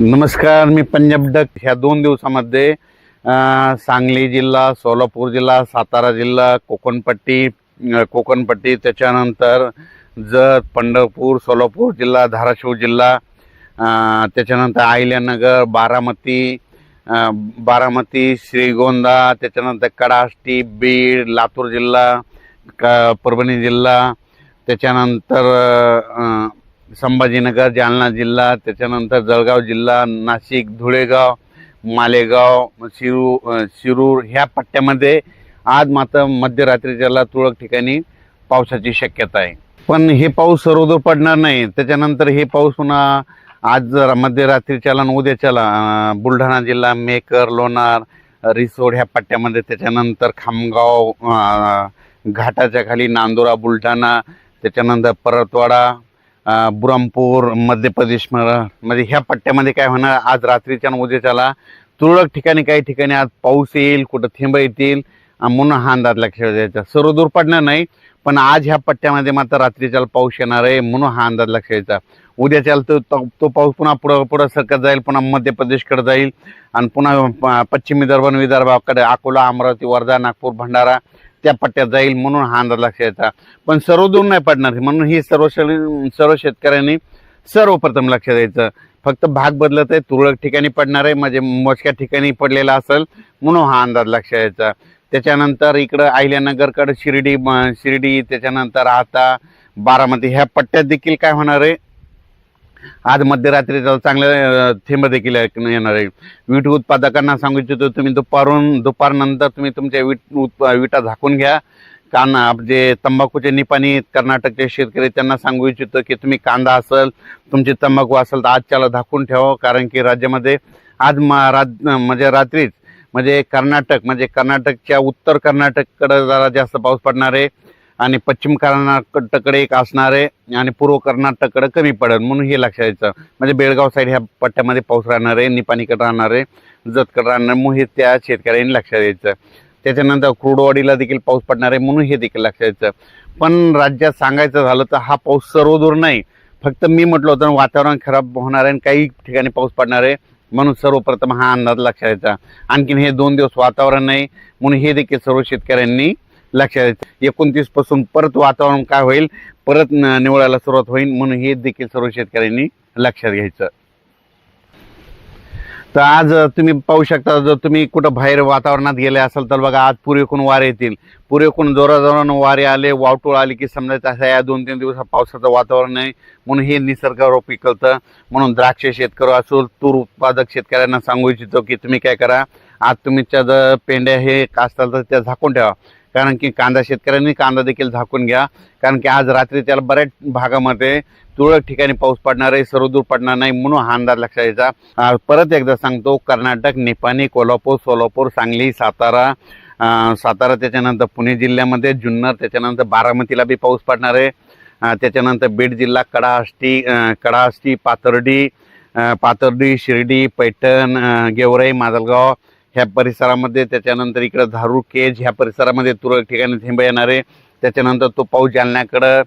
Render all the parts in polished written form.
नमस्कार, मी पंजाब डक. ह्या 2 दिवसामध्ये सांगली जिल्हा, सोलापूर जिल्हा, सातारा जिल्हा, कोकणपट्टी त्याच्यानंतर जत, पंढरपूर, सोलापूर जिल्हा, धाराशिव जिल्हा, त्याच्यानंतर अहिल्यानगर, बारामती, श्रीगोंदा, त्याच्यानंतर कडाष्टी, बीड, लातूर जिल्हा, परभणी जिल्हा, त्याच्यानंतर संभाजीनगर, जालना जिल्हा, त्याच्यानंतर जळगाव जिल्हा, नाशिक, धुळेगाव, मालेगाव, शिरूर ह्या पट्ट्यामध्ये आज मात्र मध्यरात्रीच्याला तुरळक ठिकाणी पावसाची शक्यता आहे. पण हे पाऊस सर्वदूर पडणार नाही. त्याच्यानंतर हे पाऊस पुन्हा आज मध्यरात्रीच्याला आणि उद्याच्याला बुलढाणा जिल्हा, मेकर, लोणार, रिसोड ह्या पट्ट्यामध्ये, त्याच्यानंतर खामगाव, घाटाच्या खाली नांदुरा, बुलढाणा, त्याच्यानंतर परतवाडा, बुरहानपूर, मध्य प्रदेश मध्ये ह्या पट्ट्यामध्ये काय होणार, आज रात्रीच्या आणि उद्याच्याला तुरळक ठिकाणी काही ठिकाणी आज पाऊस येईल, कुठं थेंब येतील म्हणून हा अंदाज लक्षात द्यायचा. सर्वदूर पडणार नाही, पण आज ह्या पट्ट्यामध्ये मात्र रात्रीच्याला पाऊस येणार आहे म्हणून हा अंदाज लक्षात द्यायचा. उद्याच्याला तो पाऊस पुन्हा पुढं सरकत जाईल, पुन्हा मध्य प्रदेशकडे जाईल आणि पुन्हा पश्चिम विदर्भाकडे अकोला, अमरावती, वर्धा, नागपूर, भंडारा त्या पट्ट्यात जाईल म्हणून हा अंदाज लक्षात यायचा. पण सर्वदूर नाही पडणार म्हणून ही सर्व शेतकऱ्यांनी सर्वप्रथम लक्षात द्यायचं. फक्त भाग बदलत आहे, तुरळक ठिकाणी पडणार आहे, म्हणजे मोजक्या ठिकाणी पडलेला असेल म्हणून हा अंदाज लक्षात यायचा. त्याच्यानंतर इकडं अहिल्यानगरकडे शिर्डी, त्याच्यानंतर आता बारामती ह्या पट्ट्यात देखील काय होणार आहे, आज मध्यरात्री चांगले थेंब देखील येणार आहे. वीट उत्पादकांना सांगू इच्छितो, तुम्ही दुपारनंतर तुम्ही तुमच्या विटा झाकून घ्या. जे तंबाखूचे निपाणी कर्नाटकचे शेतकरी त्यांना सांगू इच्छितो की तुम्ही कांदा असेल, तुमची तंबाखू असेल तर आजच्याला झाकून ठेवा. कारण की राज्यामध्ये आज रात्रीच कर्नाटकच्या उत्तर कर्नाटककडे जरा जास्त पाऊस पडणार आहे आणि पश्चिम कर्नाटककडे एक असणार आहे आणि पूर्व कर्नाटककडे कमी पडेल म्हणून हे लक्षात यायचं. म्हणजे बेळगाव साईड ह्या पट्ट्यामध्ये पाऊस राहणार आहे, निपाणीकडे राहणार आहे, जतकडे राहणार म्हणून हे त्या शेतकऱ्यांनी लक्षात द्यायचं. त्याच्यानंतर क्रूडवाडीला देखील पाऊस पडणार आहे म्हणून हे देखील लक्षात द्यायचं. पण राज्यात सांगायचं झालं तर हा पाऊस सर्वदूर नाही, फक्त मी म्हटलं होतं वातावरण खराब होणार आहे आणि काही ठिकाणी पाऊस पडणार आहे म्हणून सर्वप्रथम हा अंदाज लक्षात द्यायचा. आणखीन हे 2 दिवस वातावरण नाही म्हणून हे देखील सर्व शेतकऱ्यांनी लक्षात द्यायचं. 29 पासून परत वातावरण काय होईल, परत निवळायला सुरुवात होईल म्हणून हे देखील सर्व शेतकऱ्यांनी लक्षात घ्यायचं. तर आज तुम्ही पाहू शकता, जर तुम्ही कुठं बाहेर वातावरणात गेले असाल तर बघा आज पूर्वेकडून वारे येतील. पूर्वेकडून जोराजोरानं वारे आले, वावटूळ आली की समजायचं असं या 2-3 दिवसात पावसाचं वातावरण नाही म्हणून हे निसर्गावर पिकवतं. म्हणून द्राक्ष शेतकरी असो, तूर उत्पादक शेतकऱ्यांना सांगू इच्छितो की तुम्ही काय करा, आज तुमच्या जर पेंड्या हे असतात तर त्या झाकून ठेवा. कारण की कांदा शेतकऱ्यांनी कांदा देखील झाकून घ्या. कारण की आज रात्री त्याला बऱ्याच भागामध्ये तुरळक ठिकाणी पाऊस पडणार आहे, सर्वदूर पडणार नाही म्हणून हा अंदाज लक्षात यायचा. परत एकदा सांगतो, कर्नाटक, निपाणी, कोल्हापूर, सोलापूर, सांगली, सातारा, त्याच्यानंतर पुणे जिल्ह्यामध्ये जुन्नर, त्याच्यानंतर बारामतीला बी पाऊस पडणार आहे. त्याच्यानंतर बीड जिल्हा, कडाष्टी, पाथर्डी, शिर्डी, पैठण, गेवराई, माजलगाव ह्या परिसरामध्ये, त्याच्यानंतर इकडं धारूर, केज ह्या परिसरामध्ये तुरळक ठिकाणी थेंब येणार आहे. त्याच्यानंतर तो पाऊस जालन्याकडं,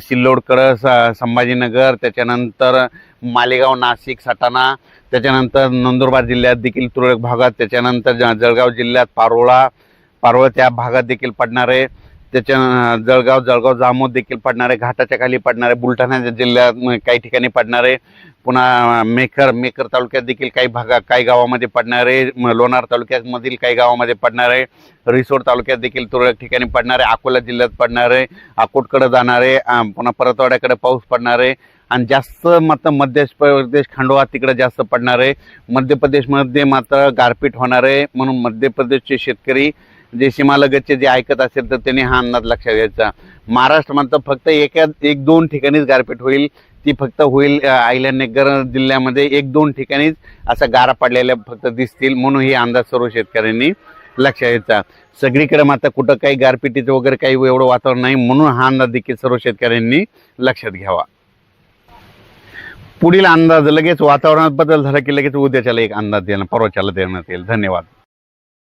सिल्लोडकडं, संभाजीनगर, त्याच्यानंतर मालेगाव, नाशिक, सटाणा, त्याच्यानंतर नंदुरबार जिल्ह्यात देखील तुरळक भागात, त्याच्यानंतर जळगाव जिल्ह्यात पारोळ त्या भागात देखील पडणार आहे. जळगाव जामोद देखील पडणार आहे, घाटाच्या खाली पडणार आहे, बुलढाणा जिल्ह्यात काही ठिकाणी पडणार आहे. पुन्हा मेकर तालुक्यात देखील काही गावामध्ये पडणार आहे, लोणार तालुक्यामधील काही गावामध्ये पडणार आहे, रिसोड तालुक्यात देखील तुरळक ठिकाणी पडणार आहे, अकोला जिल्ह्यात पडणार आहे, अकोटकडे जाणार आहे, पुन्हा परतवाड्याकडे पाऊस पडणार आहे आणि जास्त मात्र मध्य प्रदेश, खंडवा तिकडे जास्त पडणार आहे. मध्य प्रदेशमध्ये मात्र गारपीट होणार आहे म्हणून मध्य प्रदेशचे शेतकरी जे सीमालगतचे जे ऐकत असेल तर त्यांनी हा अंदाज लक्षात घ्यायचा. महाराष्ट्रामध्ये फक्त 1-2 ठिकाणीच गारपीट होईल, ती फक्त होईल अहिल्यानगर जिल्ह्यामध्ये 1-2 ठिकाणीच असा गारा पडलेल्या फक्त दिसतील म्हणून हे अंदाज सर्व शेतकऱ्यांनी लक्षात घ्यायचा. सगळीकडे मात्र कुठं काही गारपिटीचं वगैरे काही एवढं वातावरण नाही म्हणून हा अंदाज देखील सर्व शेतकऱ्यांनी लक्षात घ्यावा. पुढील अंदाज लगेच वातावरणात बदल झाला की लगेच उद्याच्याला एक अंदाज देणं, परवाच्याला देण्यात येईल. धन्यवाद.